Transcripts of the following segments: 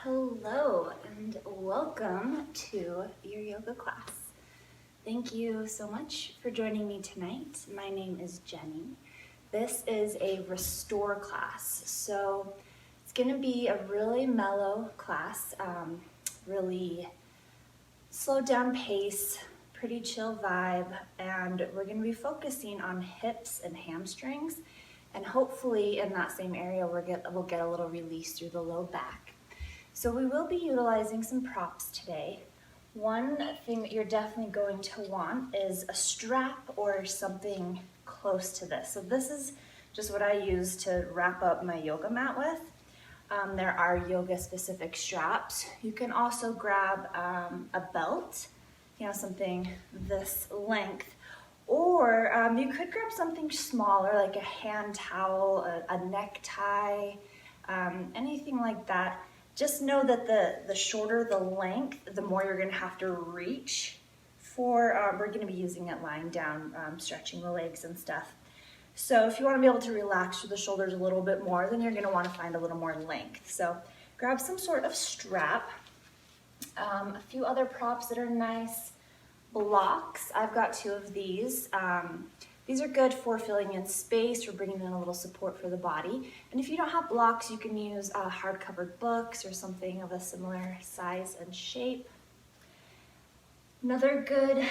Hello and welcome to your yoga class. Thank you so much for joining me tonight. My name is Jenny. This is a restore class, so it's going to be a really mellow class, really slowed down pace, pretty chill vibe, and we're going to be focusing on hips and hamstrings, and hopefully in that same area we'll get a little release through the low back. So we will be utilizing some props today. One thing that you're definitely going to want is a strap or something close to this. So this is just what I use to wrap up my yoga mat with. There are yoga specific straps. You can also grab a belt, something this length, or you could grab something smaller like a hand towel, a necktie, anything like that. Just know that the shorter the length, the more you're going to have to reach for. We're going to be using it lying down, stretching the legs and stuff. So if you want to be able to relax through the shoulders a little bit more, then you're going to want to find a little more length. So grab some sort of strap. A few other props that are nice. Blocks. I've got two of these. These are good for filling in space or bringing in a little support for the body. And if you don't have blocks, you can use hard-covered books or something of a similar size and shape. Another good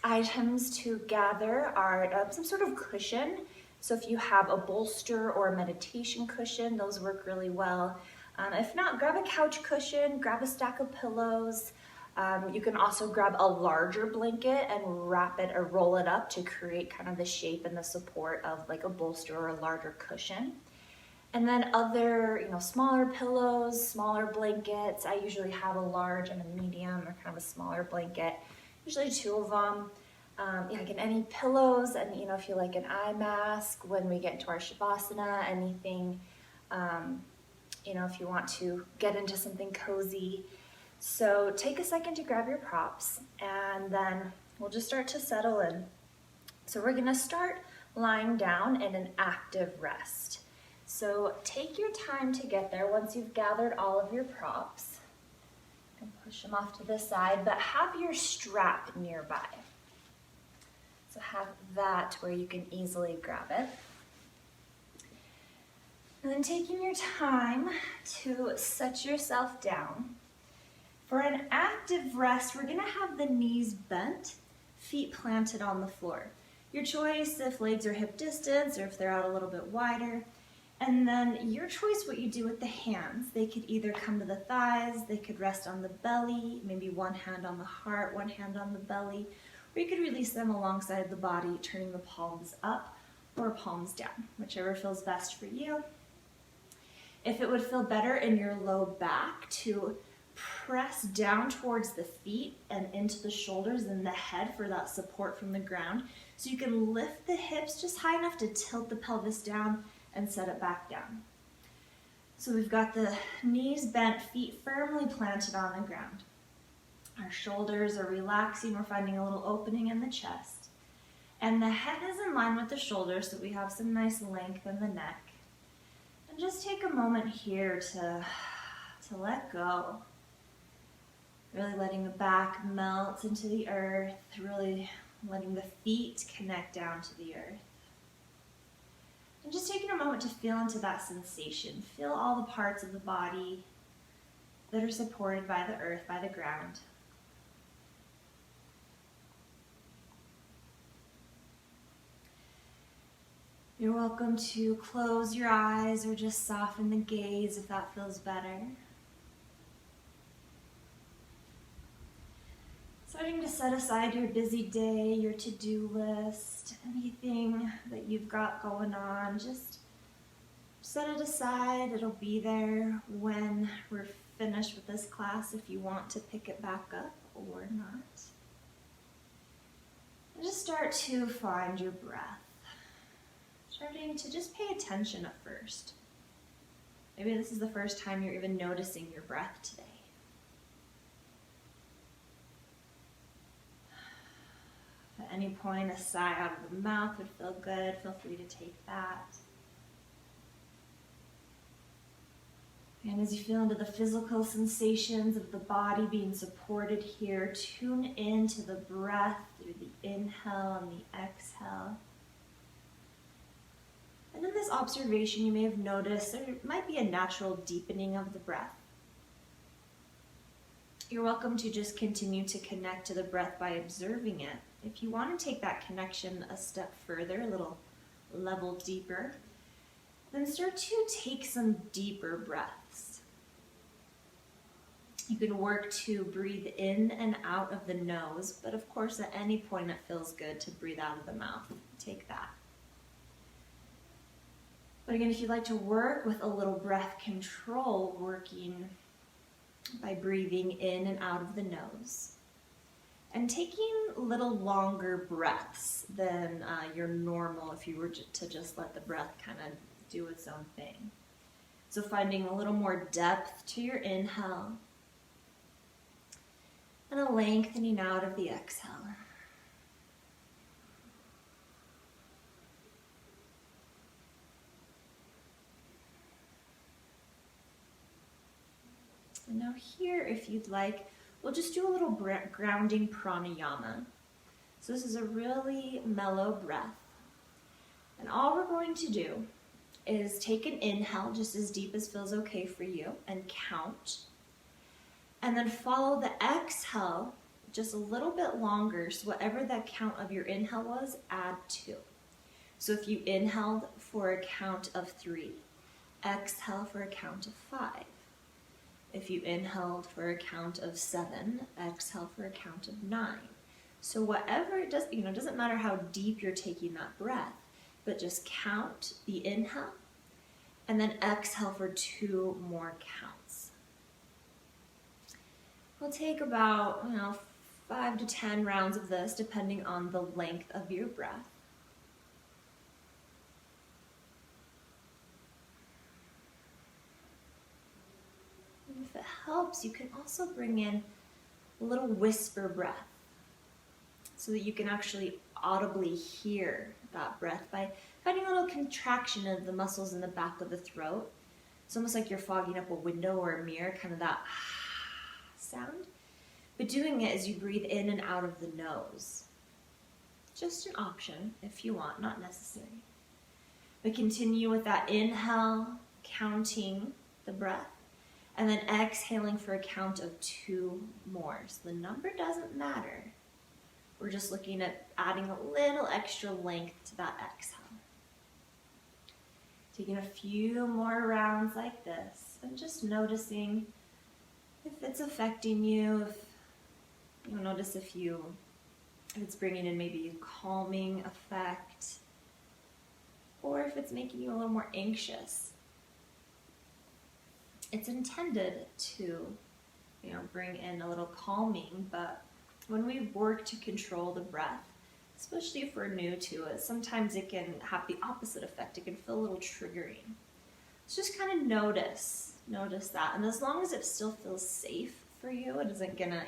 items to gather are some sort of cushion. So if you have a bolster or a meditation cushion, those work really well. If not, grab a couch cushion, grab a stack of pillows. You can also grab a larger blanket and wrap it or roll it up to create kind of the shape and the support of like a bolster or a larger cushion. And then other, smaller pillows, smaller blankets. I usually have a large and a medium or kind of a smaller blanket, usually two of them. Again, any pillows, and if you like an eye mask when we get into our Savasana, anything, if you want to get into something cozy. So take a second to grab your props, and then we'll just start to settle in. So we're gonna start lying down in an active rest. So take your time to get there once you've gathered all of your props. And push them off to the side, but have your strap nearby. So have that where you can easily grab it. And then taking your time to set yourself down. For an active rest, we're gonna have the knees bent, feet planted on the floor. Your choice if legs are hip distance or if they're out a little bit wider. And then your choice what you do with the hands. They could either come to the thighs, they could rest on the belly, maybe one hand on the heart, one hand on the belly, or you could release them alongside the body, turning the palms up or palms down, whichever feels best for you. If it would feel better in your low back to press down towards the feet and into the shoulders and the head for that support from the ground. So you can lift the hips just high enough to tilt the pelvis down and set it back down. So we've got the knees bent, feet firmly planted on the ground. Our shoulders are relaxing. We're finding a little opening in the chest. And the head is in line with the shoulders, so we have some nice length in the neck. And just take a moment here to let go. Really letting the back melt into the earth, really letting the feet connect down to the earth. And just taking a moment to feel into that sensation. Feel all the parts of the body that are supported by the earth, by the ground. You're welcome to close your eyes or just soften the gaze if that feels better. Starting to set aside your busy day, your to-do list, anything that you've got going on, just set it aside. It'll be there when we're finished with this class if you want to pick it back up or not. And just start to find your breath. Starting to just pay attention at first. Maybe this is the first time you're even noticing your breath today. At any point, a sigh out of the mouth would feel good. Feel free to take that. And as you feel into the physical sensations of the body being supported here, tune into the breath through the inhale and the exhale. And in this observation, you may have noticed there might be a natural deepening of the breath. You're welcome to just continue to connect to the breath by observing it. If you want to take that connection a step further, a little level deeper, then start to take some deeper breaths. You can work to breathe in and out of the nose, but of course at any point it feels good to breathe out of the mouth. Take that. But again, if you'd like to work with a little breath control, working by breathing in and out of the nose, and taking a little longer breaths than your normal if you were to just let the breath kind of do its own thing. So finding a little more depth to your inhale and a lengthening out of the exhale. And now here, if you'd like, we'll just do a little grounding pranayama. So this is a really mellow breath. And all we're going to do is take an inhale, just as deep as feels okay for you, and count. And then follow the exhale just a little bit longer, so whatever that count of your inhale was, add 2. So if you inhaled for a count of 3, exhale for a count of 5. If you inhaled for a count of 7, exhale for a count of 9. So whatever it does, it doesn't matter how deep you're taking that breath, but just count the inhale and then exhale for 2 more counts. We'll take about 5 to 10 rounds of this, depending on the length of your breath. And if it helps, you can also bring in a little whisper breath so that you can actually audibly hear that breath by finding a little contraction of the muscles in the back of the throat. It's almost like you're fogging up a window or a mirror, kind of that sound. But doing it as you breathe in and out of the nose. Just an option if you want, not necessary. But continue with that inhale, counting the breath, and then exhaling for a count of 2 more. So the number doesn't matter. We're just looking at adding a little extra length to that exhale. Taking a few more rounds like this and just noticing if it's affecting you, if you'll notice if it's bringing in maybe a calming effect, or if it's making you a little more anxious. It's intended to, bring in a little calming, but when we work to control the breath, especially if we're new to it, sometimes it can have the opposite effect. It can feel a little triggering. So just kind of notice that. And as long as it still feels safe for you, it isn't gonna,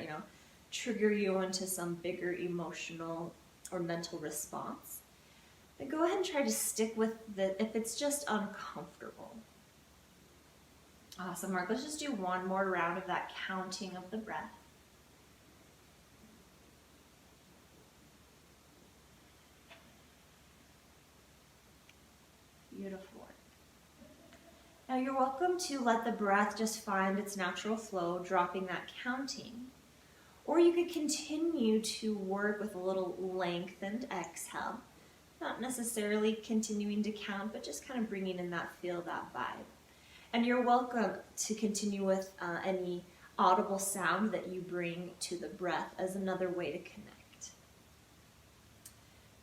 trigger you into some bigger emotional or mental response, then go ahead and try to stick with if it's just uncomfortable. Awesome, Mark. Let's just do one more round of that counting of the breath. Beautiful. Now you're welcome to let the breath just find its natural flow, dropping that counting. Or you could continue to work with a little lengthened exhale, not necessarily continuing to count, but just kind of bringing in that feel, that vibe. And you're welcome to continue with any audible sound that you bring to the breath as another way to connect.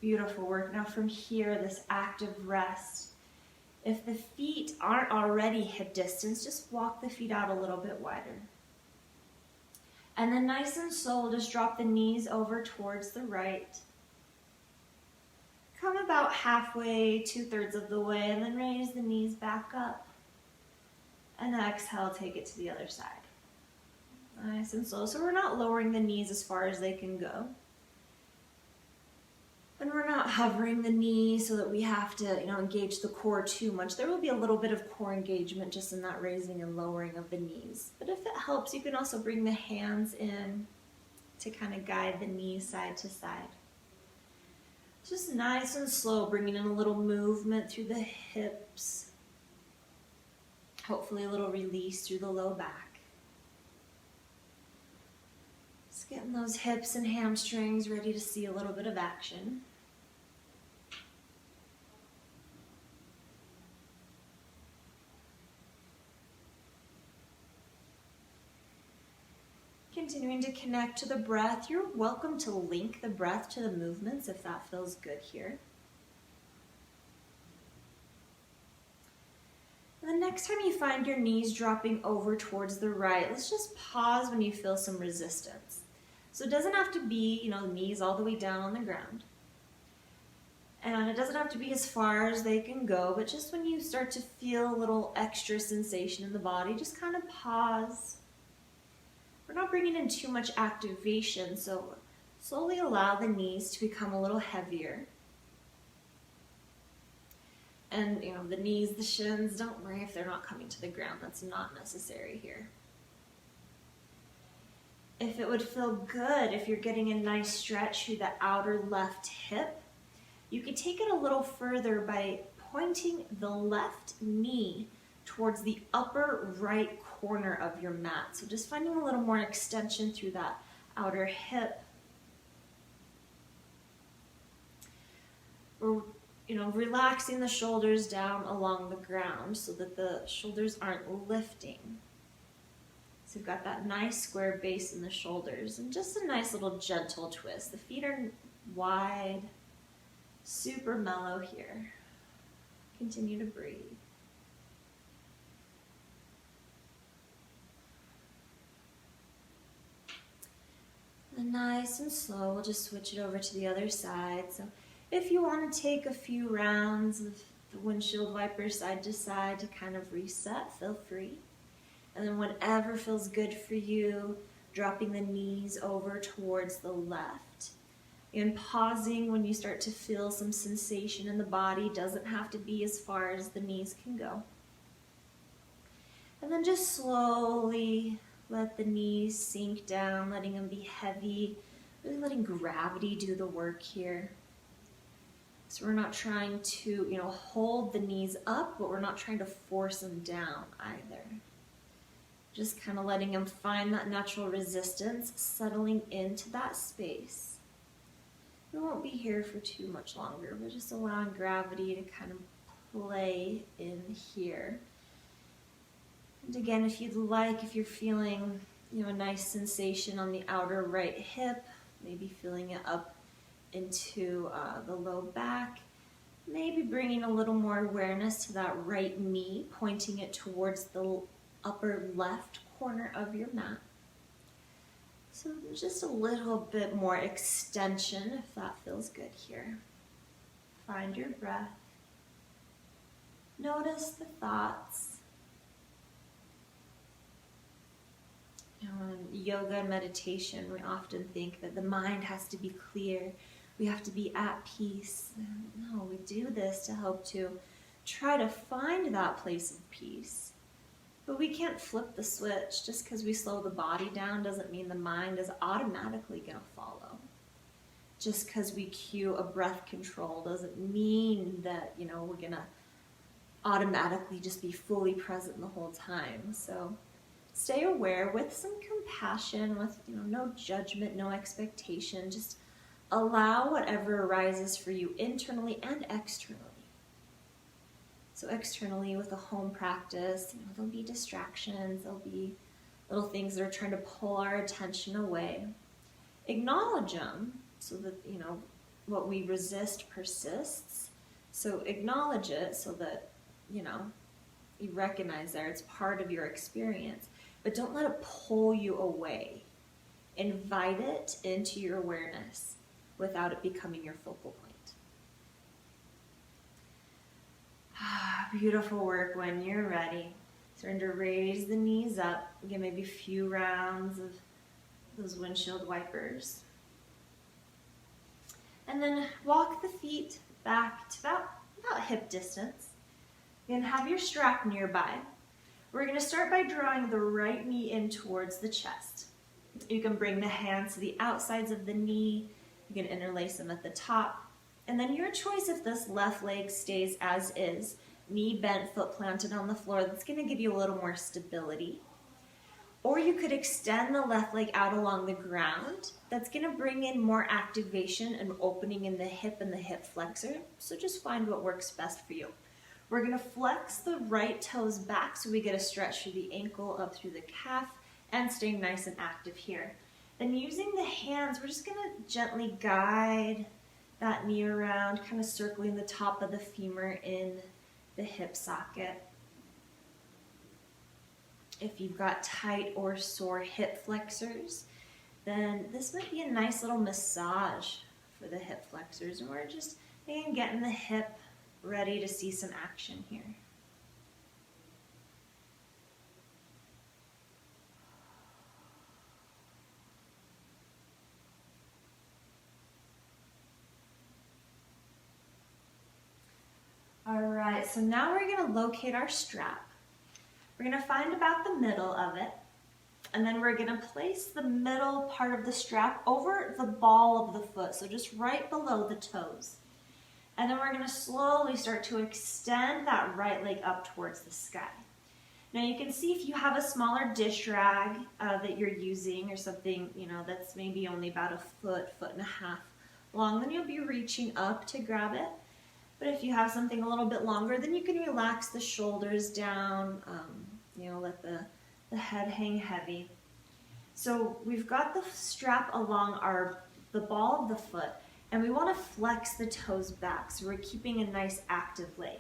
Beautiful work. Now from here, this active rest. If the feet aren't already hip distance, just walk the feet out a little bit wider. And then nice and slow, just drop the knees over towards the right. Come about halfway, 2/3 of the way, and then raise the knees back up. And exhale, take it to the other side. Nice and slow. So we're not lowering the knees as far as they can go. And we're not hovering the knee so that we have to, engage the core too much. There will be a little bit of core engagement just in that raising and lowering of the knees. But if it helps, you can also bring the hands in to kind of guide the knees side to side. Just nice and slow, bringing in a little movement through the hips. Hopefully a little release through the low back. Just getting those hips and hamstrings ready to see a little bit of action. Continuing to connect to the breath. You're welcome to link the breath to the movements if that feels good here. And the next time you find your knees dropping over towards the right, let's just pause when you feel some resistance. So it doesn't have to be, knees all the way down on the ground. And it doesn't have to be as far as they can go, but just when you start to feel a little extra sensation in the body, just kind of pause. We're not bringing in too much activation, so slowly allow the knees to become a little heavier. And, the knees, the shins, don't worry if they're not coming to the ground. That's not necessary here. If it would feel good, if you're getting a nice stretch through the outer left hip, you could take it a little further by pointing the left knee towards the upper right corner of your mat. So just finding a little more extension through that outer hip. Or, relaxing the shoulders down along the ground so that the shoulders aren't lifting. So you've got that nice square base in the shoulders and just a nice little gentle twist. The feet are wide, super mellow here. Continue to breathe. And nice and slow, we'll just switch it over to the other side. So if you want to take a few rounds of the windshield wiper side to side to kind of reset, feel free. And then whatever feels good for you, dropping the knees over towards the left. And pausing when you start to feel some sensation in the body, doesn't have to be as far as the knees can go. And then just slowly let the knees sink down, letting them be heavy, really letting gravity do the work here. So we're not trying to, hold the knees up, but we're not trying to force them down either. Just kind of letting them find that natural resistance, settling into that space. We won't be here for too much longer. We're just allowing gravity to kind of play in here. And again, if you'd like, if you're feeling, a nice sensation on the outer right hip, maybe feeling it up into the low back, maybe bringing a little more awareness to that right knee, pointing it towards the upper left corner of your mat. So just a little bit more extension if that feels good here. Find your breath. Notice the thoughts. In yoga and meditation, we often think that the mind has to be clear. We have to be at peace. No, we do this to help to try to find that place of peace. But we can't flip the switch. Just because we slow the body down doesn't mean the mind is automatically going to follow. Just because we cue a breath control doesn't mean that, we're going to automatically just be fully present the whole time. So stay aware with some compassion, with no judgment, no expectation. Just allow whatever arises for you internally and externally. So externally with a home practice, there'll be distractions, there'll be little things that are trying to pull our attention away. Acknowledge them so that, what we resist persists. So acknowledge it so that, you recognize there it's part of your experience. But don't let it pull you away. Invite it into your awareness without it becoming your focal point. Beautiful work. When you're ready, starting to raise the knees up. Again, maybe a few rounds of those windshield wipers. And then walk the feet back to about hip distance. You're going to have your strap nearby. We're going to start by drawing the right knee in towards the chest. You can bring the hands to the outsides of the knee. You can interlace them at the top. And then your choice if this left leg stays as is, knee bent, foot planted on the floor. That's going to give you a little more stability. Or you could extend the left leg out along the ground. That's going to bring in more activation and opening in the hip and the hip flexor. So just find what works best for you. We're going to flex the right toes back so we get a stretch through the ankle, up through the calf, and staying nice and active here. Then using the hands, we're just going to gently guide that knee around, kind of circling the top of the femur in the hip socket. If you've got tight or sore hip flexors, then this might be a nice little massage for the hip flexors. And we're just, again, getting the hip ready to see some action here. All right, so now we're going to locate our strap. We're going to find about the middle of it, and then we're going to place the middle part of the strap over the ball of the foot, so just right below the toes. And then we're going to slowly start to extend that right leg up towards the sky. Now you can see if you have a smaller dish rag that you're using or something, that's maybe only about a foot, foot and a half long, then you'll be reaching up to grab it. But if you have something a little bit longer, then you can relax the shoulders down, let the head hang heavy. So we've got the strap along the ball of the foot, and we want to flex the toes back, so we're keeping a nice active leg.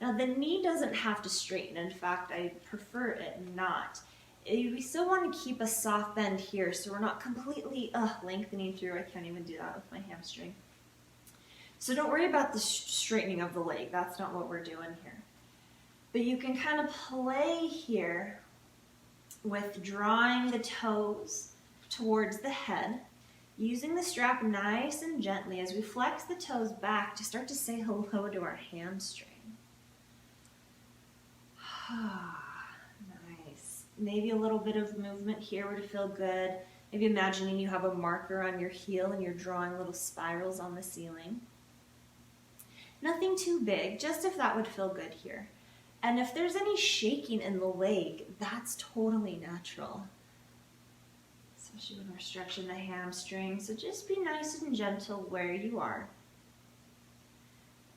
Now the knee doesn't have to straighten. In fact, I prefer it not. We still want to keep a soft bend here, so we're not completely lengthening through. I can't even do that with my hamstring. So don't worry about the straightening of the leg. That's not what we're doing here. But you can kind of play here with drawing the toes towards the head, using the strap nice and gently as we flex the toes back to start to say hello to our hamstring. Nice. Maybe a little bit of movement here would feel good. Maybe imagining you have a marker on your heel and you're drawing little spirals on the ceiling. Nothing too big, just if that would feel good here. And if there's any shaking in the leg, that's totally natural. Especially when we're stretching the hamstring. So just be nice and gentle where you are.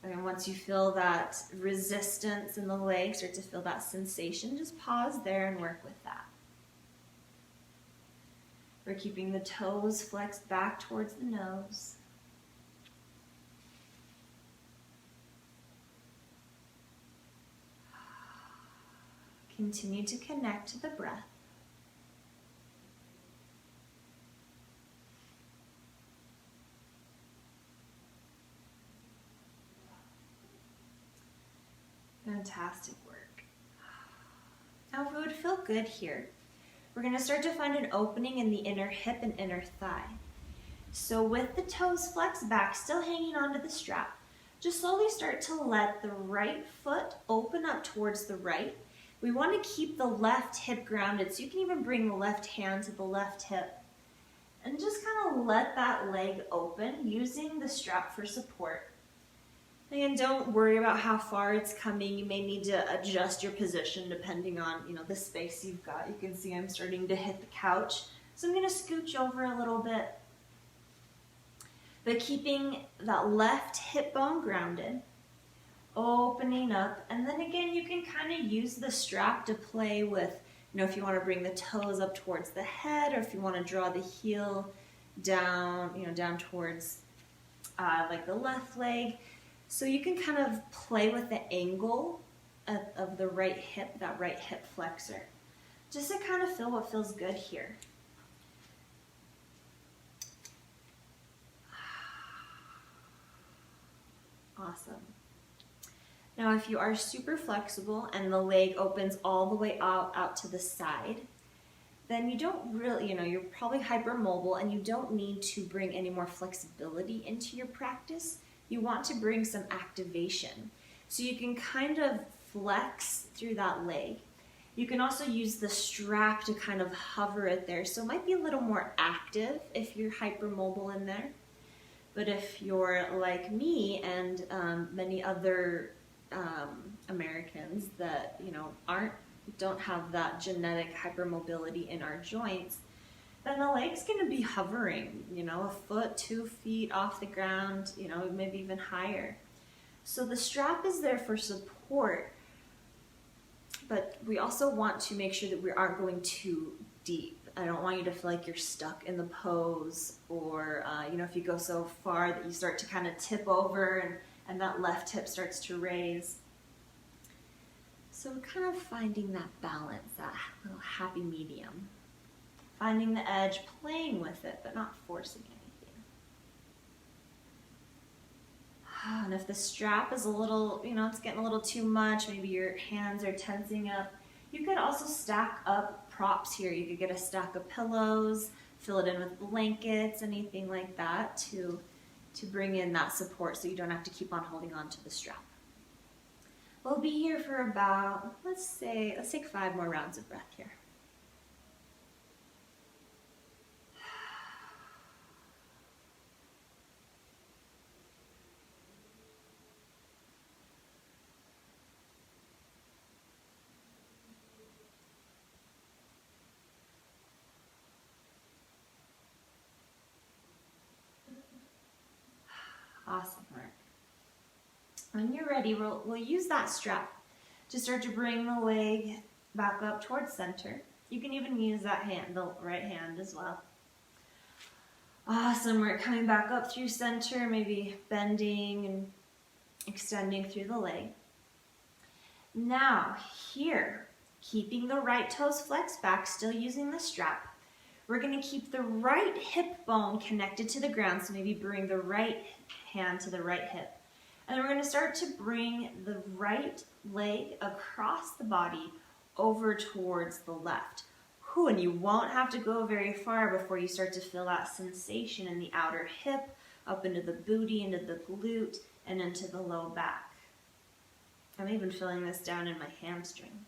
And once you feel that resistance in the leg, start to feel that sensation, just pause there and work with that. We're keeping the toes flexed back towards the nose. Continue to connect to the breath. Fantastic work. Now, if it would feel good here, we're going to start to find an opening in the inner hip and inner thigh. So with the toes flexed back, still hanging onto the strap, just slowly start to let the right foot open up towards the right. We want to keep the left hip grounded, so you can even bring the left hand to the left hip. And just kind of let that leg open using the strap for support. Again, don't worry about how far it's coming. You may need to adjust your position depending on, the space you've got. You can see I'm starting to hit the couch. So I'm going to scooch over a little bit. But keeping that left hip bone grounded, opening up, and then again you can kind of use the strap to play with, if you want to bring the toes up towards the head, or if you want to draw the heel down, down towards like the left leg. So you can kind of play with the angle of the right hip, that right hip flexor, just to kind of feel what feels good here. Awesome. Now, if you are super flexible and the leg opens all the way out to the side, then you don't really, you're probably hypermobile and you don't need to bring any more flexibility into your practice. You want to bring some activation. So you can kind of flex through that leg. You can also use the strap to kind of hover it there. So it might be a little more active if you're hypermobile in there. But if you're like me and many other Americans that, don't have that genetic hypermobility in our joints, then the leg's going to be hovering, a foot, 2 feet off the ground, maybe even higher. So the strap is there for support, but we also want to make sure that we aren't going too deep. I don't want you to feel like you're stuck in the pose, or if you go so far that you start to kind of tip over and that left hip starts to raise. So we're kind of finding that balance, that little happy medium. Finding the edge, playing with it, but not forcing anything. And if the strap is a little, it's getting a little too much, maybe your hands are tensing up, you could also stack up props here. You could get a stack of pillows, fill it in with blankets, anything like that to bring in that support so you don't have to keep on holding on to the strap. We'll be here for about, let's take 5 more rounds of breath here. Awesome work. When you're ready, we'll use that strap to start to bring the leg back up towards center. You can even use that hand, the right hand as well. Awesome work. Coming back up through center, maybe bending and extending through the leg. Now, here, keeping the right toes flexed back, still using the strap. We're going to keep the right hip bone connected to the ground, so maybe bring the right hand to the right hip. And then we're going to start to bring the right leg across the body over towards the left. And you won't have to go very far before you start to feel that sensation in the outer hip, up into the booty, into the glute, and into the low back. I'm even feeling this down in my hamstring.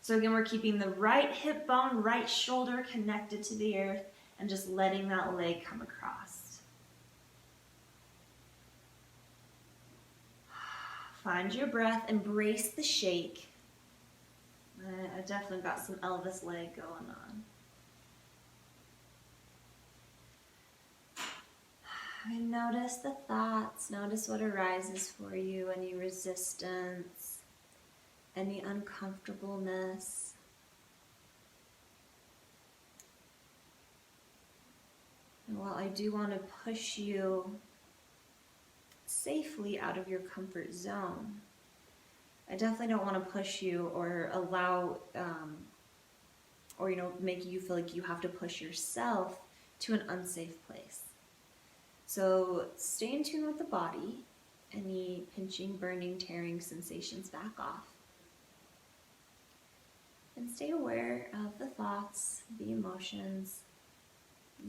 So again, we're keeping the right hip bone, right shoulder connected to the earth, and just letting that leg come across. Find your breath, embrace the shake. I definitely got some Elvis leg going on. And notice the thoughts, notice what arises for you, any resistance, any uncomfortableness. And while I do want to push you safely out of your comfort zone, I definitely don't want to push you or allow, make you feel like you have to push yourself to an unsafe place. So stay in tune with the body. Any pinching, burning, tearing sensations, back off. And stay aware of the thoughts, the emotions.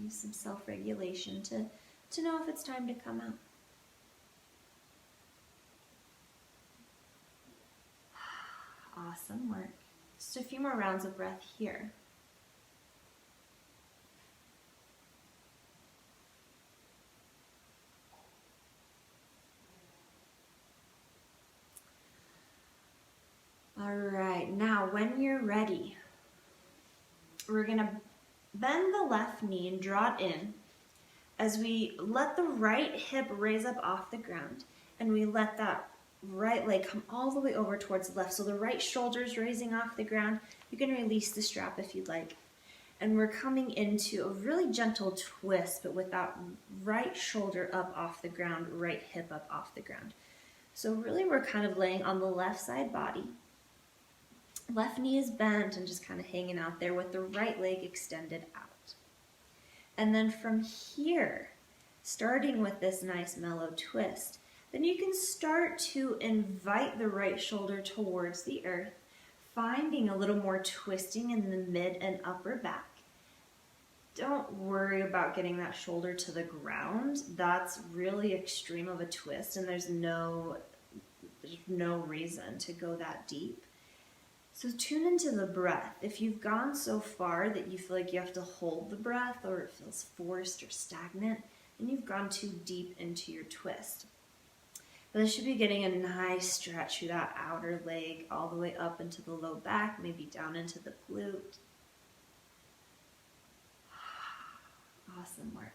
Use some self-regulation to know if it's time to come out. Awesome work. Just a few more rounds of breath here. All right, now when you're ready, we're going to bend the left knee and draw it in as we let the right hip raise up off the ground, and we let that right leg come all the way over towards the left. So the right shoulder's raising off the ground. You can release the strap if you'd like. And we're coming into a really gentle twist, but with that right shoulder up off the ground, right hip up off the ground. So really we're kind of laying on the left side body. Left knee is bent and just kind of hanging out there with the right leg extended out. And then from here, starting with this nice mellow twist, then you can start to invite the right shoulder towards the earth. finding a little more twisting in the mid and upper back. Don't worry about getting that shoulder to the ground. That's really extreme of a twist, and there's no reason to go that deep. So tune into the breath. If you've gone so far that you feel like you have to hold the breath or it feels forced or stagnant, then you've gone too deep into your twist. But this should be getting a nice stretch through that outer leg all the way up into the low back, maybe down into the glute. Awesome work.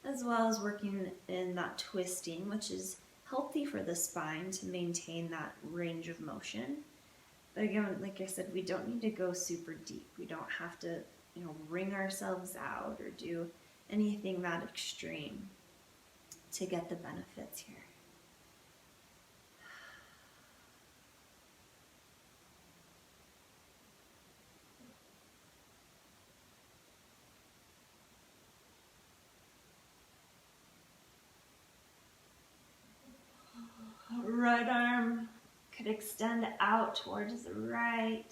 As well as working in that twisting, which is healthy for the spine to maintain that range of motion. But again, like I said, we don't need to go super deep. We don't have to, wring ourselves out or do anything that extreme to get the benefits here. Right arm could extend out towards the right.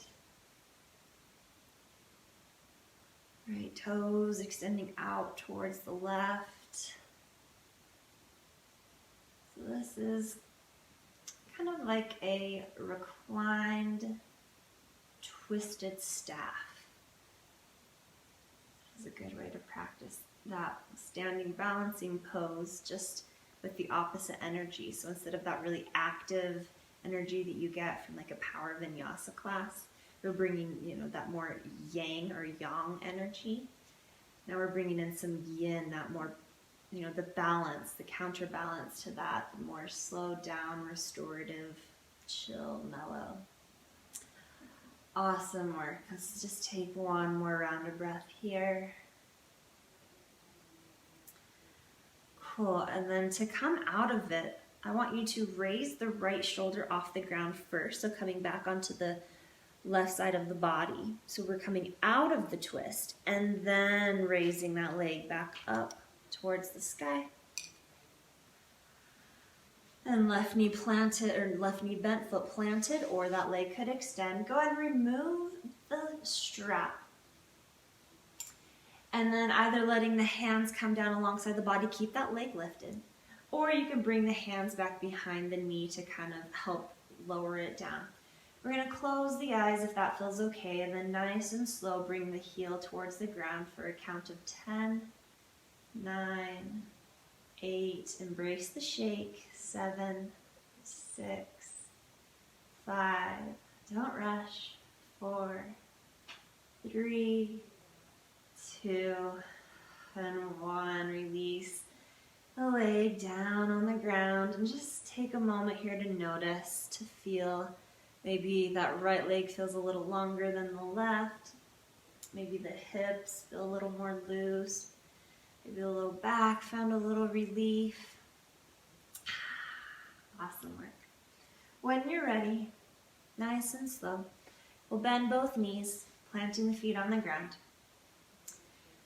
Right toes extending out towards the left. So this is kind of like a reclined, twisted staff. This is a good way to practice that standing balancing pose, just with the opposite energy. So instead of that really active energy that you get from like a power vinyasa class, we're bringing, that more yang or yang energy. Now we're bringing in some yin, that more, the balance, the counterbalance to that, the more slowed down, restorative, chill, mellow. Awesome work. Let's just take one more round of breath here. Cool. And then to come out of it, I want you to raise the right shoulder off the ground first. So coming back onto the left side of the body. So we're coming out of the twist and then raising that leg back up towards the sky. And left knee planted, or left knee bent, foot planted, or that leg could extend. Go ahead and remove the strap. And then either letting the hands come down alongside the body, keep that leg lifted. Or you can bring the hands back behind the knee to kind of help lower it down. We're going to close the eyes if that feels okay, and then nice and slow bring the heel towards the ground for a count of 10, 9, 8, embrace the shake, 7, 6, 5, don't rush, 4, 3, 2, and 1. Release the leg down on the ground and just take a moment here to notice, to feel. Maybe that right leg feels a little longer than the left. Maybe the hips feel a little more loose. Maybe the low back found a little relief. Awesome work. When you're ready, nice and slow, we'll bend both knees, planting the feet on the ground.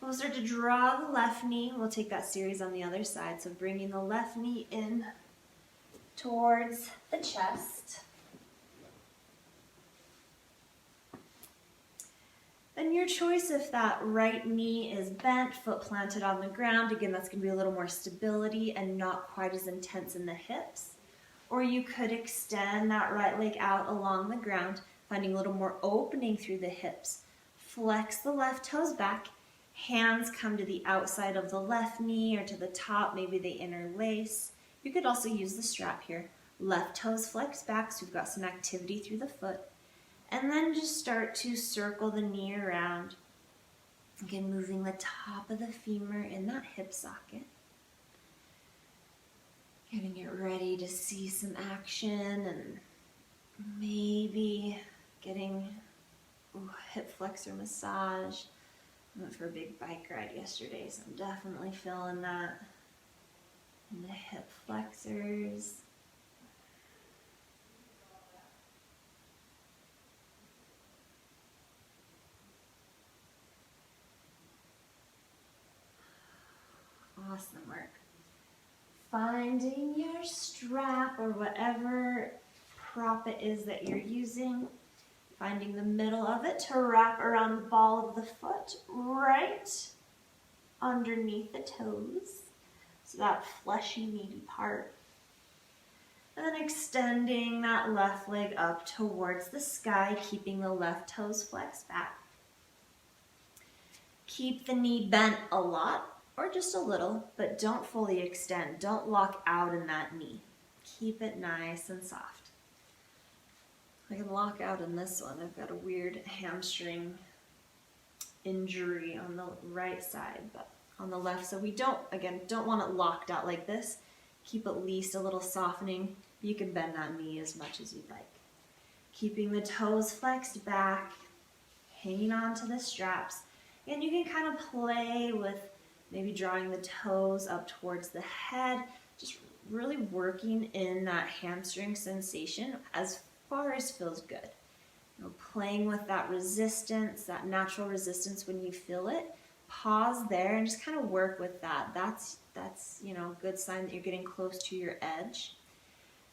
We'll start to draw the left knee. We'll take that series on the other side. So bringing the left knee in towards the chest. Then your choice if that right knee is bent, foot planted on the ground. Again, that's going to be a little more stability and not quite as intense in the hips. Or you could extend that right leg out along the ground, finding a little more opening through the hips. Flex the left toes back. Hands come to the outside of the left knee or to the top. Maybe they interlace. You could also use the strap here. Left toes flex back, so we've got some activity through the foot. And then just start to circle the knee around. Again, moving the top of the femur in that hip socket. Getting it ready to see some action and maybe getting hip flexor massage. I went for a big bike ride yesterday, so I'm definitely feeling that. And the hip flexors. Awesome work. Finding your strap or whatever prop it is that you're using. Finding the middle of it to wrap around the ball of the foot right underneath the toes. So that fleshy, meaty part. And then extending that left leg up towards the sky, keeping the left toes flexed back. Keep the knee bent a lot or just a little, but don't fully extend. Don't lock out in that knee. Keep it nice and soft. I can lock out in this one. I've got a weird hamstring injury on the right side, but on the left, so we don't want it locked out like this. Keep at least a little softening. You can bend that knee as much as you'd like. Keeping the toes flexed back, hanging on to the straps. And you can kind of play with maybe drawing the toes up towards the head, just really working in that hamstring sensation as far as feels good. You know, playing with that resistance, that natural resistance when you feel it. Pause there and just kind of work with that. That's you know, a good sign that you're getting close to your edge.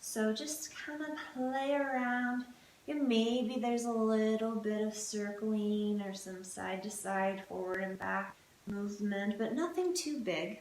So just kind of play around. And maybe there's a little bit of circling or some side to side, forward and back movement, but nothing too big.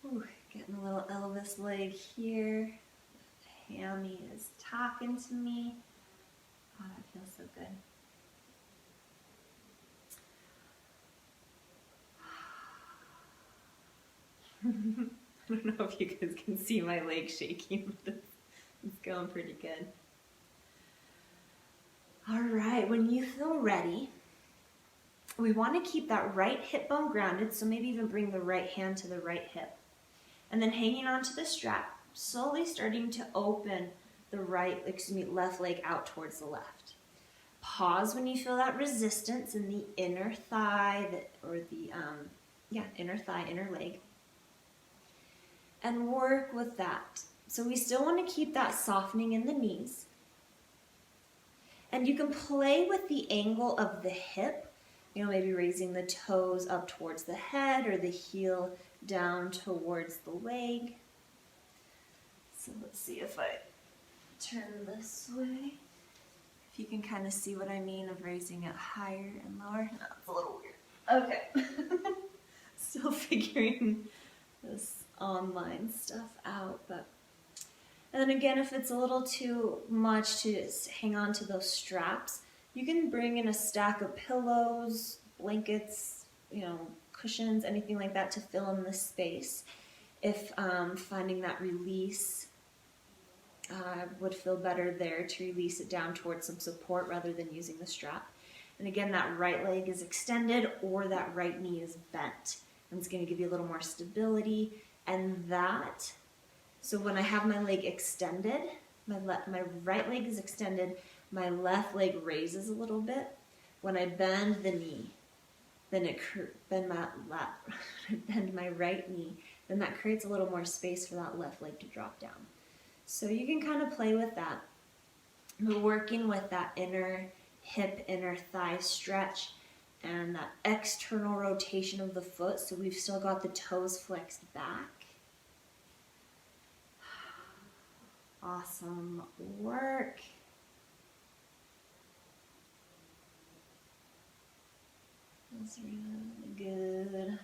Ooh, getting a little Elvis leg here. Hammy is talking to me. Oh, that feels so good. I don't know if you guys can see my leg shaking, but it's going pretty good. All right, when you feel ready, we want to keep that right hip bone grounded, so maybe even bring the right hand to the right hip. And then hanging onto the strap, slowly starting to open the left leg out towards the left. Pause when you feel that resistance in the inner thigh, inner leg. And work with that. So we still want to keep that softening in the knees. And you can play with the angle of the hip, you know, maybe raising the toes up towards the head or the heel down towards the leg. So let's see if I turn this way. If you can kind of see what I mean of raising it higher and lower. No, it's a little weird. Okay. Still figuring this online stuff out, but and then again, if it's a little too much to hang on to those straps, you can bring in a stack of pillows, blankets, you know, cushions, anything like that to fill in the space. If finding that release would feel better there to release it down towards some support rather than using the strap. And again, that right leg is extended or that right knee is bent. And it's going to give you a little more stability. And that, so when I have my leg extended, my right leg is extended, my left leg raises a little bit. When I bend the knee, then bend my right knee, then that creates a little more space for that left leg to drop down. So you can kind of play with that. We're working with that inner hip, inner thigh stretch and that external rotation of the foot, so we've still got the toes flexed back. Awesome work. That's really good.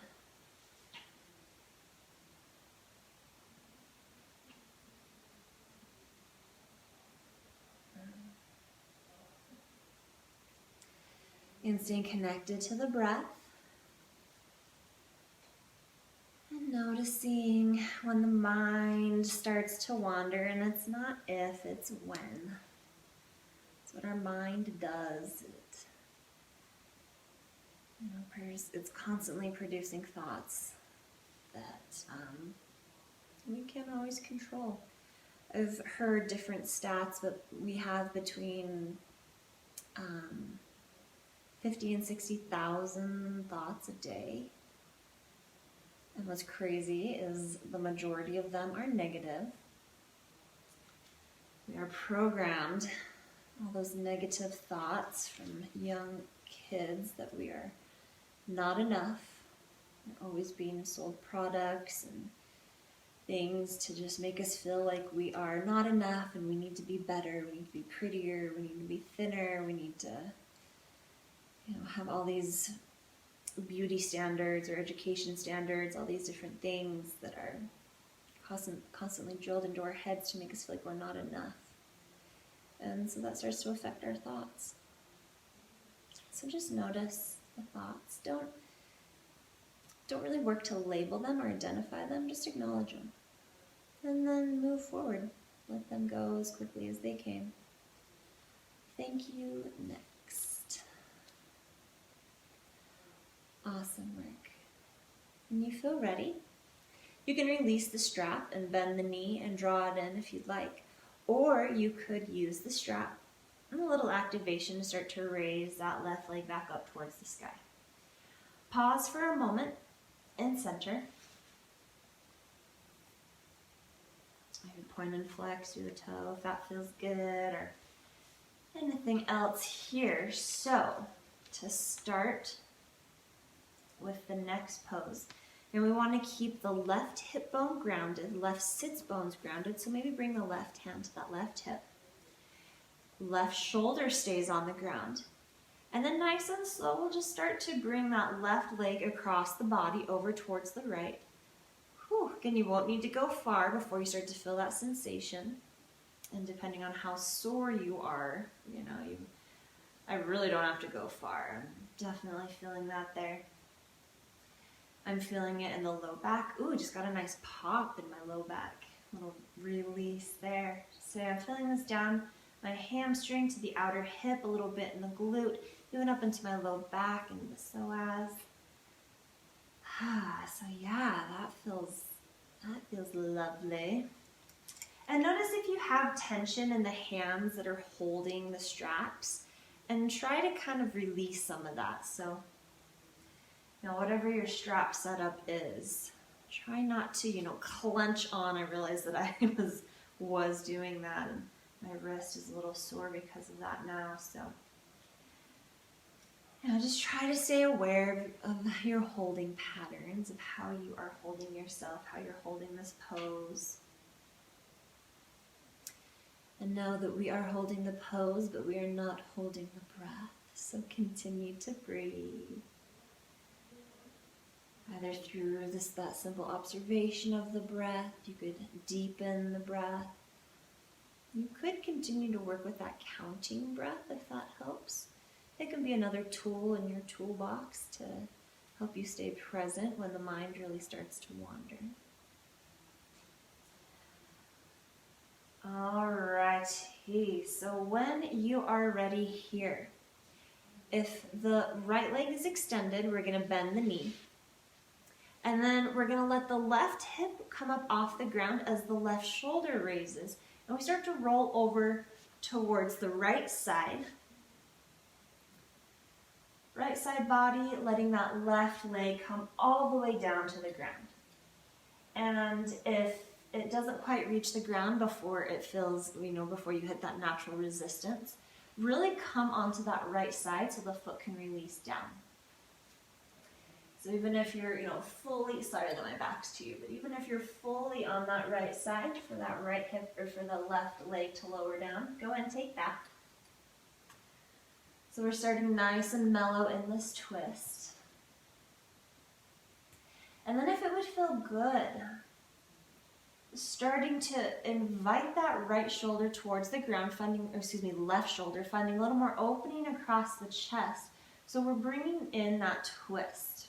And staying connected to the breath. And noticing when the mind starts to wander, and it's not if, it's when. It's what our mind does. It's constantly producing thoughts that we can't always control. I've heard different stats, but we have between 50 and 60,000 thoughts a day. And what's crazy is the majority of them are negative. We are programmed, all those negative thoughts from young kids, that we are not enough. We're always being sold products and things to just make us feel like we are not enough and we need to be better, we need to be prettier, we need to be thinner, we need to, have all these beauty standards or education standards, all these different things that are constantly drilled into our heads to make us feel like we're not enough. And so that starts to affect our thoughts. So just notice the thoughts. Don't really work to label them or identify them, just acknowledge them. And then move forward. Let them go as quickly as they came. Thank you. Next. Awesome work. When you feel ready, you can release the strap and bend the knee and draw it in if you'd like. Or you could use the strap and a little activation to start to raise that left leg back up towards the sky. Pause for a moment and center. I could point and flex through the toe if that feels good, or anything else here. So, to start with the next pose, and we want to keep the left hip bone grounded, left sits bones grounded, so maybe bring the left hand to that left hip. Left shoulder stays on the ground. And then nice and slow, we'll just start to bring that left leg across the body over towards the right. Whew. Again, you won't need to go far before you start to feel that sensation. And depending on how sore you are, I really don't have to go far. I'm definitely feeling that there. I'm feeling it in the low back. Ooh, just got a nice pop in my low back. A little release there. So I'm feeling this down my hamstring to the outer hip, a little bit in the glute, even up into my low back and the psoas. So yeah, that feels lovely. And notice if you have tension in the hands that are holding the straps, and try to kind of release some of that. So, whatever your strap setup is, try not to, clench on. I realize that I was doing that, and my wrist is a little sore because of that now. So, just try to stay aware of your holding patterns, of how you are holding yourself, how you're holding this pose. And know that we are holding the pose, but we are not holding the breath. So continue to breathe. Either through that simple observation of the breath, you could deepen the breath. You could continue to work with that counting breath if that helps. It can be another tool in your toolbox to help you stay present when the mind really starts to wander. Alrighty, so when you are ready here, if the right leg is extended, we're going to bend the knee. And then we're going to let the left hip come up off the ground as the left shoulder raises. And we start to roll over towards the right side. Right side body, letting that left leg come all the way down to the ground. And if it doesn't quite reach the ground before it feels, before you hit that natural resistance, really come onto that right side so the foot can release down. So even if you're, fully, sorry that my back's to you, but even if you're fully on that right side for that right hip or for the left leg to lower down, go ahead and take that. So we're starting nice and mellow in this twist. And then if it would feel good, starting to invite that right shoulder towards the ground, left shoulder, finding a little more opening across the chest. So we're bringing in that twist.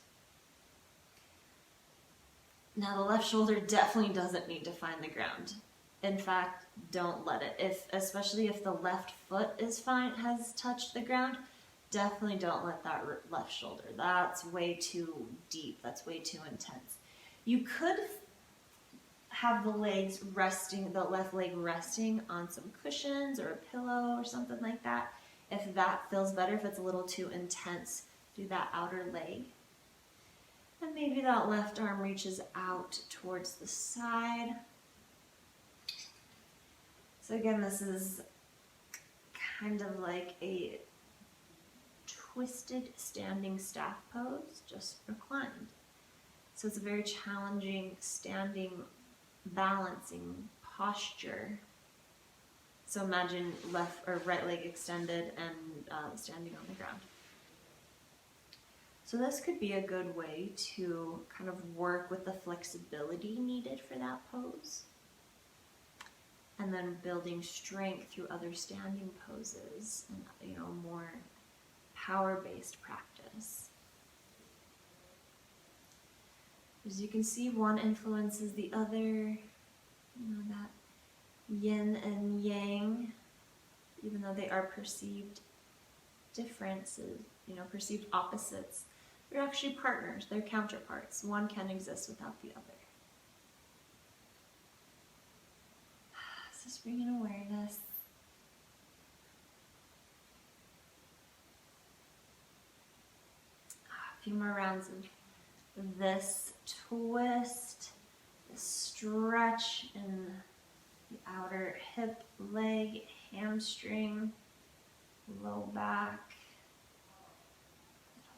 Now the left shoulder definitely doesn't need to find the ground. In fact, don't let it. Especially if the left foot has touched the ground, definitely don't let that left shoulder. That's way too deep. That's way too intense. You could have the left leg resting on some cushions or a pillow or something like that, If that feels better, if it's a little too intense, do that outer leg. And maybe that left arm reaches out towards the side. So again, this is kind of like a twisted standing staff pose, just reclined. So it's a very challenging standing, balancing posture. So imagine left or right leg extended and standing on the ground. So this could be a good way to kind of work with the flexibility needed for that pose. And then building strength through other standing poses and, more power-based practice. As you can see, one influences the other, that yin and yang, even though they are perceived differences, perceived opposites. They're actually partners, they're counterparts. One can exist without the other. So just bring in awareness. A few more rounds of this twist, this stretch in the outer hip, leg, hamstring, low back,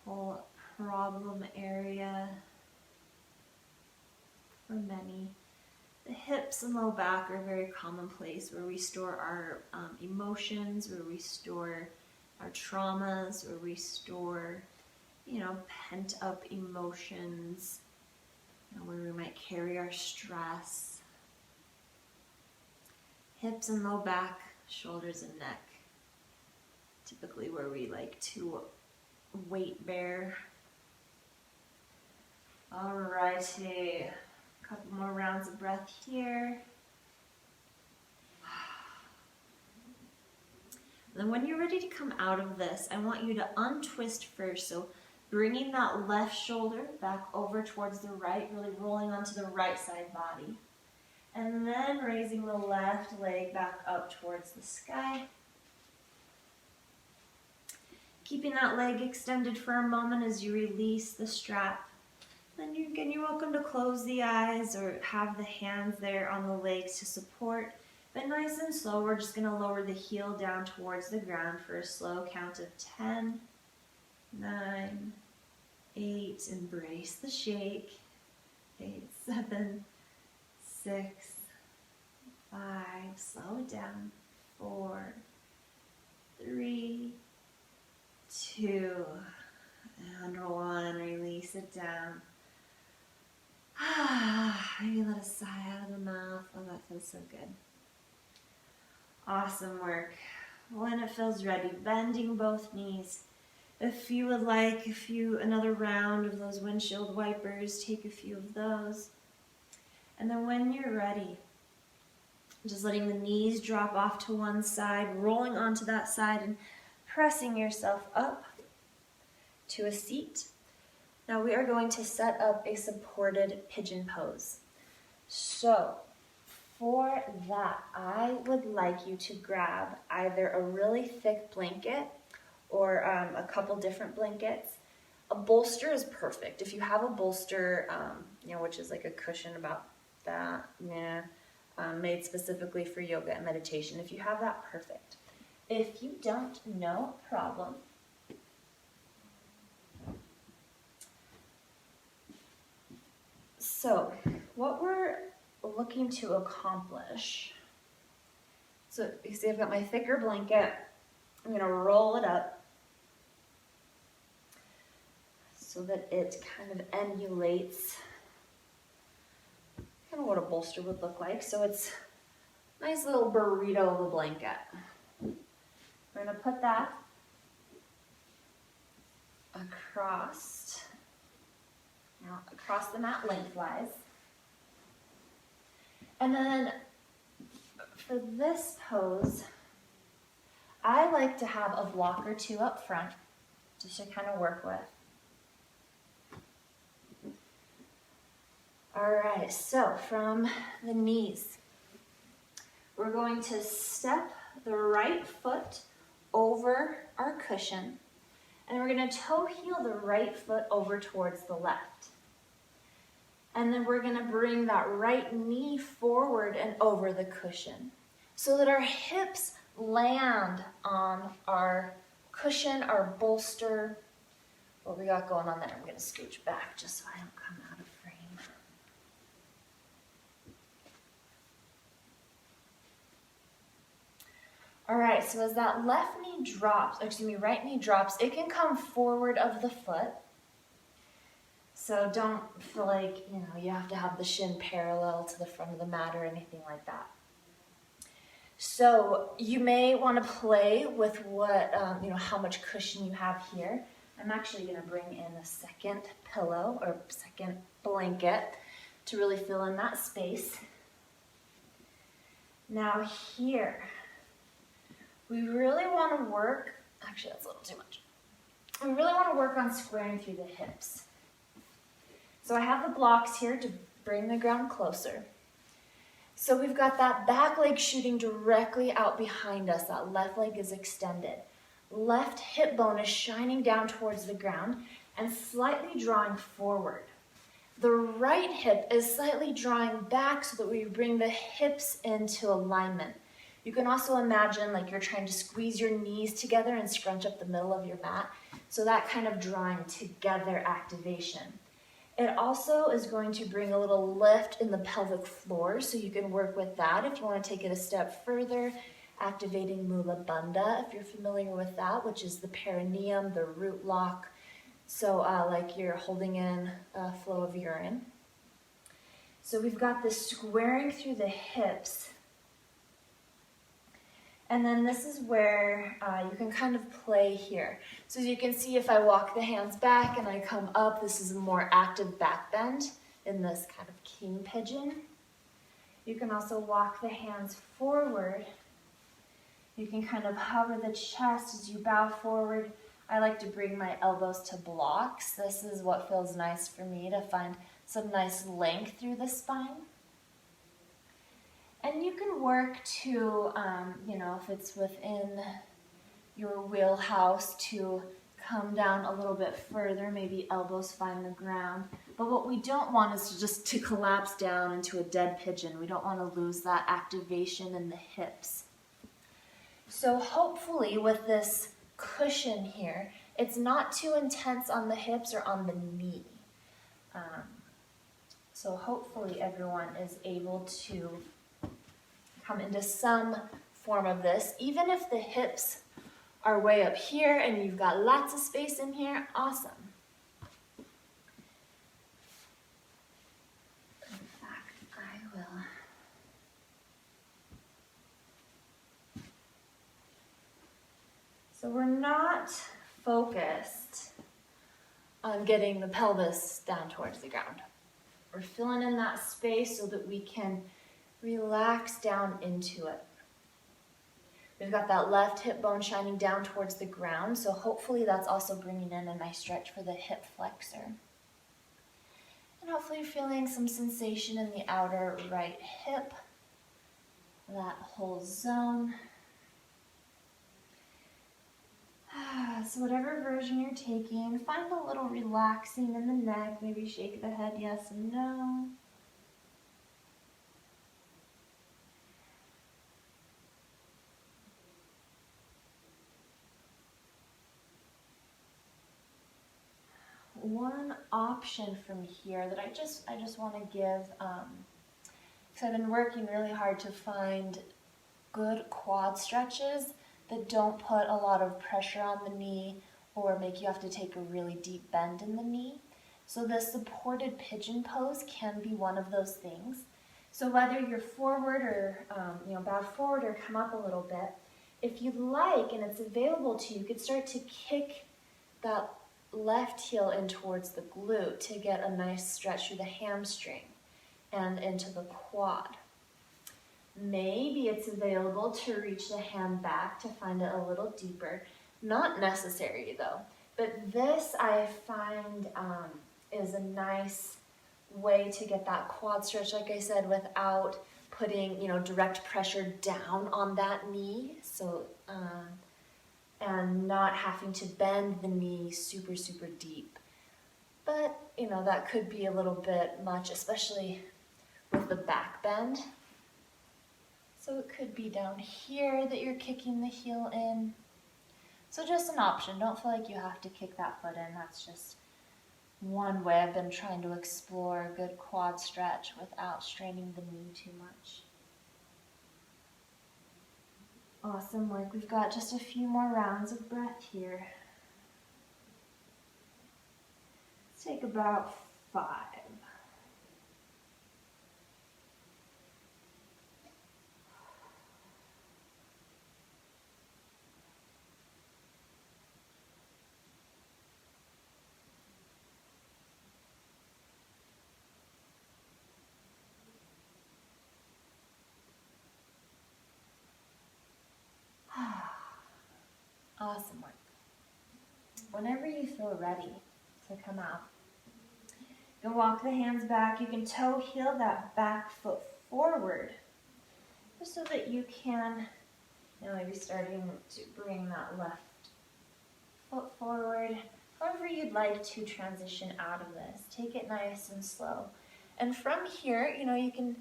whole problem area for many. The hips and low back are a very common place where we store our emotions, where we store our traumas, where we store, pent up emotions, where we might carry our stress. Hips and low back, shoulders and neck, typically where we like to weight bear. Alrighty, a couple more rounds of breath here. Then when you're ready to come out of this, I want you to untwist first. So bringing that left shoulder back over towards the right, really rolling onto the right side body. And then raising the left leg back up towards the sky. Keeping that leg extended for a moment as you release the strap. Then you're welcome to close the eyes or have the hands there on the legs to support. But nice and slow, we're just going to lower the heel down towards the ground for a slow count of 10, 9, 8, embrace the shake, 8, 7, 6, 5, slow it down, 4, 3, 2, and 1, release it down. Maybe let a sigh out of the mouth. Oh, that feels so good. Awesome work. When it feels ready, bending both knees. If you would like another round of those windshield wipers, take a few of those. And then when you're ready, just letting the knees drop off to one side, rolling onto that side and pressing yourself up to a seat. Now we are going to set up a supported pigeon pose. So for that, I would like you to grab either a really thick blanket or a couple different blankets. A bolster is perfect. If you have a bolster, which is like a cushion about that, made specifically for yoga and meditation. If you have that, perfect. If you don't, no problem. So what we're looking to accomplish, so you see I've got my thicker blanket. I'm going to roll it up so that it kind of emulates kind of what a bolster would look like. So it's a nice little burrito of a blanket. We're going to put that across the mat lengthwise. And then for this pose, I like to have a block or two up front just to kind of work with. All right, so from the knees, we're going to step the right foot over our cushion, and we're gonna toe heel the right foot over towards the left. And then we're gonna bring that right knee forward and over the cushion so that our hips land on our cushion, our bolster, what we got going on there. I'm gonna scooch back just so I don't come out of frame. All right, so as that left knee drops, right knee drops, it can come forward of the foot. So don't feel like, you have to have the shin parallel to the front of the mat or anything like that. So you may want to play with what, how much cushion you have here. I'm actually going to bring in a second pillow or second blanket to really fill in that space. Now here, we really want to work, actually that's a little too much. We really want to work on squaring through the hips. So I have the blocks here to bring the ground closer. So we've got that back leg shooting directly out behind us. That left leg is extended. Left hip bone is shining down towards the ground and slightly drawing forward. The right hip is slightly drawing back so that we bring the hips into alignment. You can also imagine like you're trying to squeeze your knees together and scrunch up the middle of your mat. So that kind of drawing together activation. It also is going to bring a little lift in the pelvic floor, so you can work with that if you want to take it a step further, activating Mula Bandha, if you're familiar with that, which is the perineum, the root lock, so like you're holding in a flow of urine. So we've got this squaring through the hips. And then this is where you can kind of play here. So as you can see, if I walk the hands back and I come up, this is a more active back bend in this kind of king pigeon. You can also walk the hands forward. You can kind of hover the chest as you bow forward. I like to bring my elbows to blocks. This is what feels nice for me, to find some nice length through the spine. And you can work to, if it's within your wheelhouse, to come down a little bit further, maybe elbows find the ground. But what we don't want is just to collapse down into a dead pigeon. We don't want to lose that activation in the hips. So hopefully with this cushion here, it's not too intense on the hips or on the knee. So hopefully everyone is able to come into some form of this. Even if the hips are way up here and you've got lots of space in here, awesome. In fact, I will. So we're not focused on getting the pelvis down towards the ground. We're filling in that space so that we can relax down into it. We've got that left hip bone shining down towards the ground, so hopefully that's also bringing in a nice stretch for the hip flexor. And hopefully you're feeling some sensation in the outer right hip, that whole zone. So whatever version you're taking, find a little relaxing in the neck, maybe shake the head yes and no. One option from here that I just want to give, because I've been working really hard to find good quad stretches that don't put a lot of pressure on the knee or make you have to take a really deep bend in the knee. So the supported pigeon pose can be one of those things. So whether you're forward or bow forward or come up a little bit, if you'd like and it's available to you, you could start to kick that left heel in towards the glute to get a nice stretch through the hamstring and into the quad. Maybe it's available to reach the hand back to find it a little deeper. Not necessary though, but this I find is a nice way to get that quad stretch, like I said, without putting direct pressure down on that knee. So and not having to bend the knee super, super deep. But, that could be a little bit much, especially with the back bend. So it could be down here that you're kicking the heel in. So just an option. Don't feel like you have to kick that foot in. That's just one way I've been trying to explore a good quad stretch without straining the knee too much. Awesome work. We've got just a few more rounds of breath here. Let's take about 5. Awesome work. Whenever you feel ready to come out, you can walk the hands back. You can toe heel that back foot forward, just so that you can, maybe starting to bring that left foot forward. However you'd like to transition out of this. Take it nice and slow. And from here, you can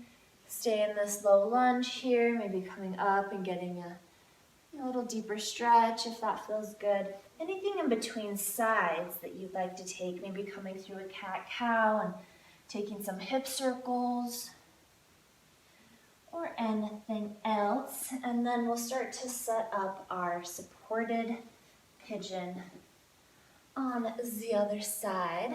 stay in this low lunge here, maybe coming up and getting a little deeper stretch if that feels good. Anything in between sides that you'd like to take, maybe coming through a cat-cow and taking some hip circles or anything else. And then we'll start to set up our supported pigeon on the other side.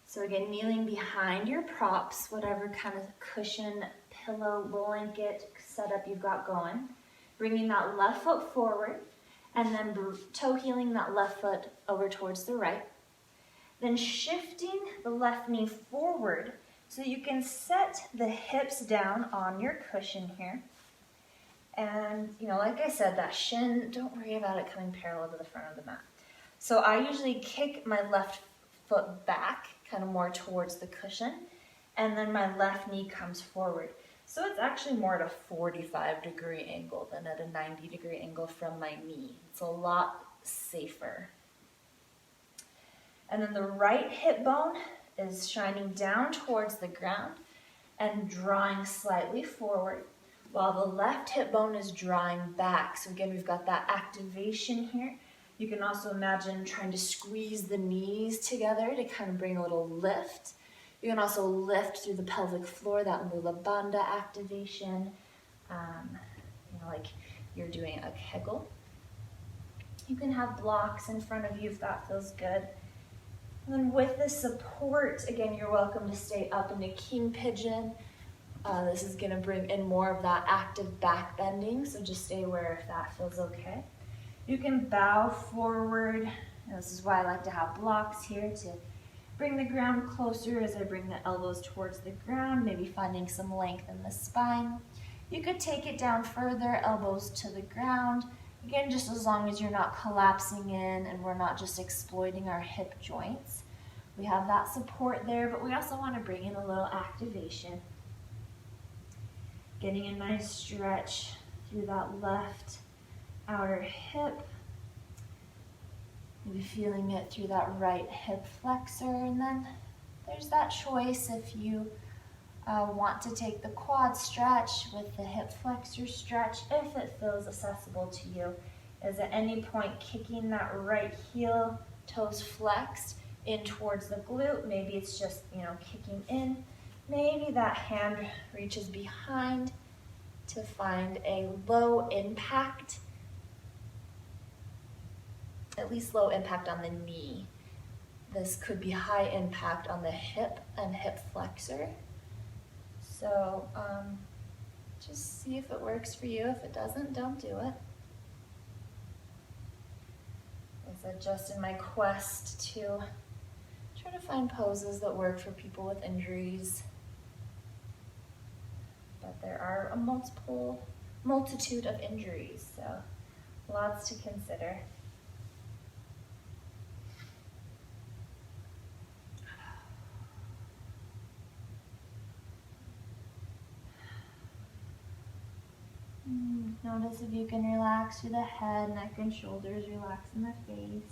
So again, kneeling behind your props, whatever kind of cushion, pillow, blanket setup you've got going. Bringing that left foot forward and then toe heeling that left foot over towards the right. Then shifting the left knee forward so you can set the hips down on your cushion here. And, like I said, that shin, don't worry about it coming parallel to the front of the mat. So I usually kick my left foot back, kind of more towards the cushion, and then my left knee comes forward. So it's actually more at a 45-degree angle than at a 90-degree angle from my knee. It's a lot safer. And then the right hip bone is shining down towards the ground and drawing slightly forward, while the left hip bone is drawing back. So again, we've got that activation here. You can also imagine trying to squeeze the knees together to kind of bring a little lift. You can also lift through the pelvic floor, that Mula Bandha activation, like you're doing a Kegel. You can have blocks in front of you if that feels good. And then with the support, again, you're welcome to stay up in the King Pigeon. This is gonna bring in more of that active back bending, so just stay aware if that feels okay. You can bow forward. This is why I like to have blocks here to bring the ground closer as I bring the elbows towards the ground, maybe finding some length in the spine. You could take it down further, elbows to the ground. Again, just as long as you're not collapsing in and we're not just exploiting our hip joints. We have that support there, but we also want to bring in a little activation. Getting a nice stretch through that left outer hip. Maybe feeling it through that right hip flexor, and then there's that choice if you want to take the quad stretch with the hip flexor stretch, if it feels accessible to you, is at any point kicking that right heel, toes flexed in towards the glute. Maybe it's just, kicking in. Maybe that hand reaches behind to find a low impact, at least low impact on the knee. This could be high impact on the hip and hip flexor. So just see if it works for you. If it doesn't, don't do it. As I just in my quest to try to find poses that work for people with injuries. But there are a multitude of injuries, so lots to consider. Notice if you can relax through the head, neck, and shoulders, relax in the face.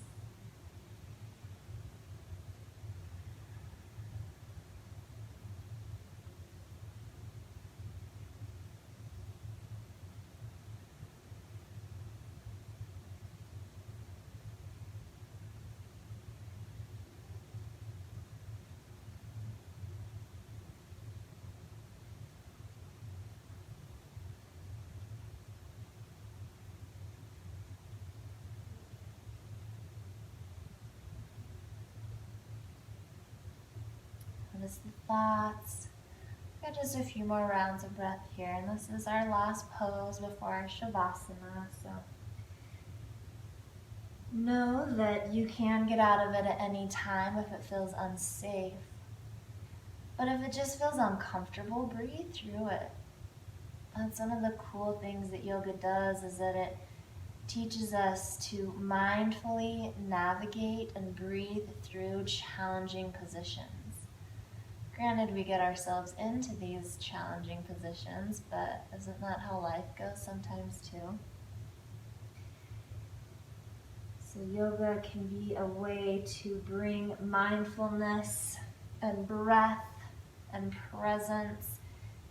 Notice the thoughts. Got just a few more rounds of breath here, and this is our last pose before our Savasana. So know that you can get out of it at any time if it feels unsafe. But if it just feels uncomfortable, breathe through it. That's one of the cool things that yoga does, is that it teaches us to mindfully navigate and breathe through challenging positions. Granted, we get ourselves into these challenging positions, but isn't that how life goes sometimes too? So yoga can be a way to bring mindfulness and breath and presence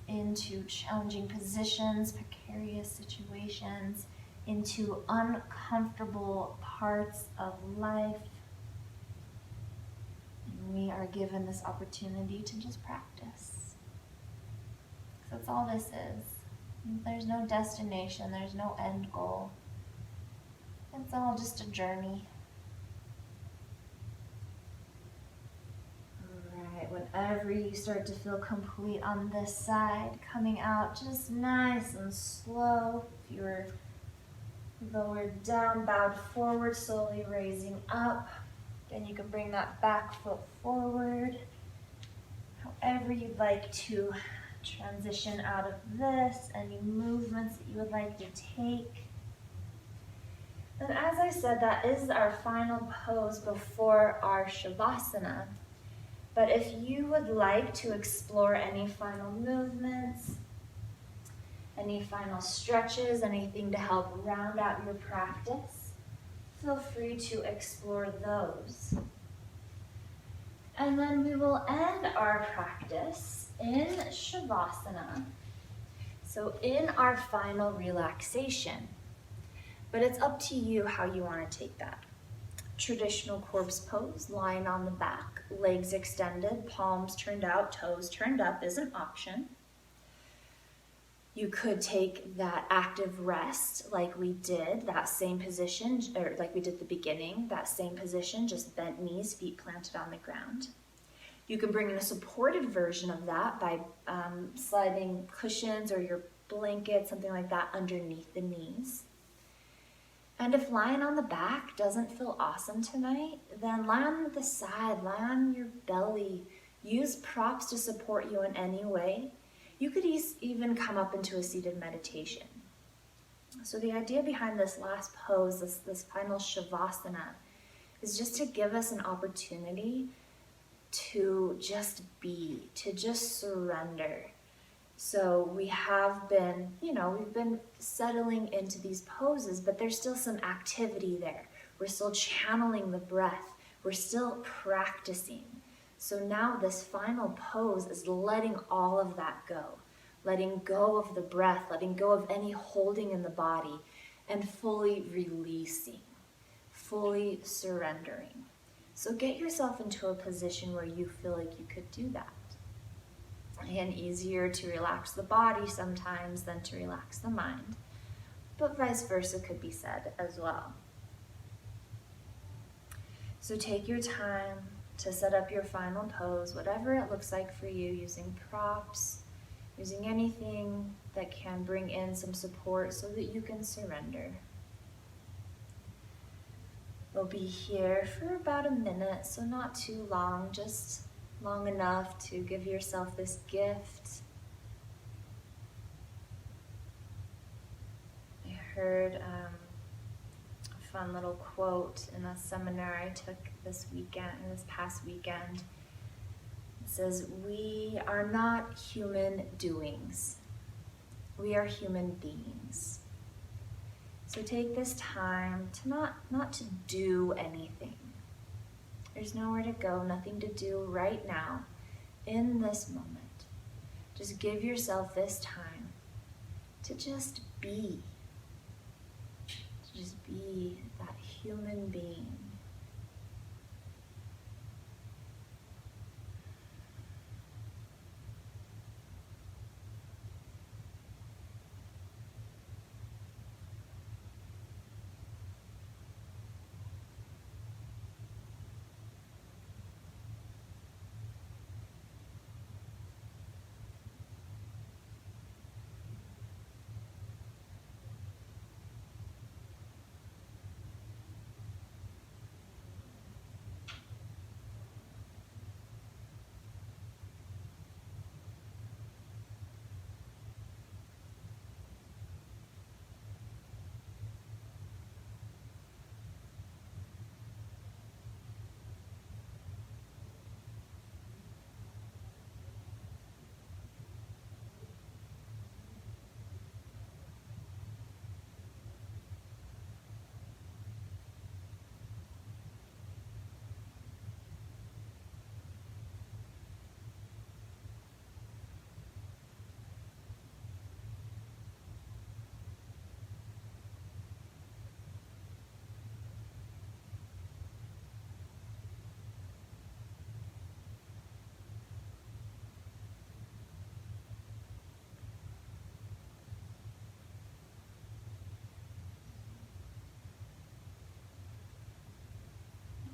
into challenging positions, precarious situations, into uncomfortable parts of life. We are given this opportunity to just practice. That's all this is. There's no destination, there's no end goal. It's all just a journey. Alright, whenever you start to feel complete on this side, coming out just nice and slow. If you were lowered down, bowed forward, slowly raising up. Then you can bring that back foot forward. However you'd like to transition out of this, any movements that you would like to take. And as I said, that is our final pose before our Savasana. But if you would like to explore any final movements, any final stretches, anything to help round out your practice, feel free to explore those. And then we will end our practice in Savasana. So in our final relaxation. But it's up to you how you want to take that. Traditional corpse pose, lying on the back, legs extended, palms turned out, toes turned up is an option. You could take that active rest like we did, that same position, or like we did at the beginning, that same position, just bent knees, feet planted on the ground. You can bring in a supported version of that by sliding cushions or your blanket, something like that, underneath the knees. And if lying on the back doesn't feel awesome tonight, then lie on the side, lie on your belly. Use props to support you in any way. You could even come up into a seated meditation. So the idea behind this last pose, this final Savasana, is just to give us an opportunity to just be, to just surrender. So we have been, we've been settling into these poses, but there's still some activity there. We're still channeling the breath. We're still practicing. So now this final pose is letting all of that go. Letting go of the breath, letting go of any holding in the body, and fully releasing, fully surrendering. So get yourself into a position where you feel like you could do that. Again, easier to relax the body sometimes than to relax the mind, but vice versa could be said as well. So take your time to set up your final pose, whatever it looks like for you, using props, using anything that can bring in some support so that you can surrender. We'll be here for about a minute, so not too long, just long enough to give yourself this gift. I heard a fun little quote in a seminar I took this past weekend. It says, "We are not human doings. We are human beings." So take this time to not to do anything. There's nowhere to go, nothing to do right now in this moment. Just give yourself this time to just be. To just be that human being.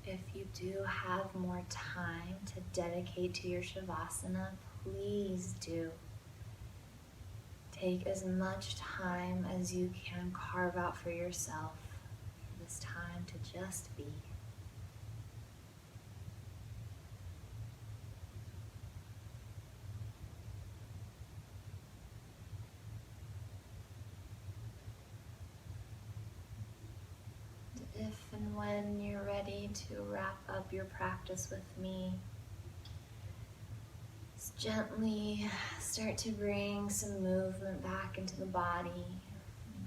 If you do have more time to dedicate to your Savasana, please do. Take as much time as you can carve out for yourself for this time to just be. If and when you're ready to wrap up your practice with me, just gently start to bring some movement back into the body.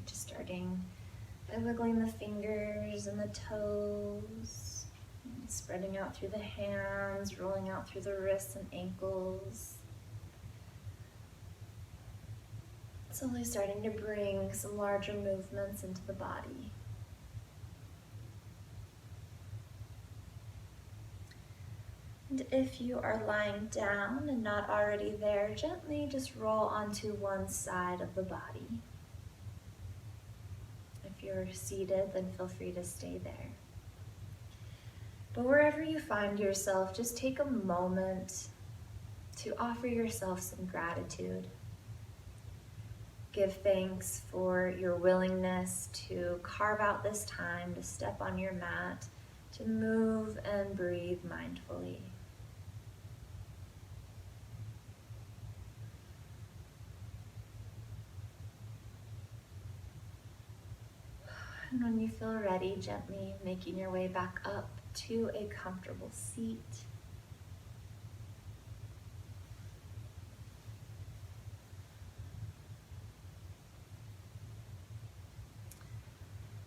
Just starting by wiggling the fingers and the toes, spreading out through the hands, rolling out through the wrists and ankles. Slowly starting to bring some larger movements into the body. And if you are lying down and not already there, gently just roll onto one side of the body. If you're seated, then feel free to stay there. But wherever you find yourself, just take a moment to offer yourself some gratitude. Give thanks for your willingness to carve out this time to step on your mat, to move and breathe mindfully. And when you feel ready, gently making your way back up to a comfortable seat.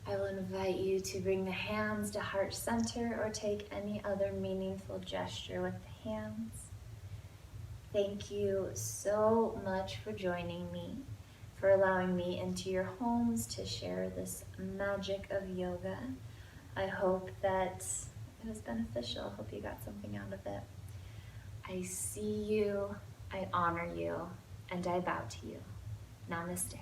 I will invite you to bring the hands to heart center or take any other meaningful gesture with the hands. Thank you so much for joining me, for allowing me into your homes to share this magic of yoga. I hope that it was beneficial. I hope you got something out of it. I see you, I honor you, and I bow to you. Namaste.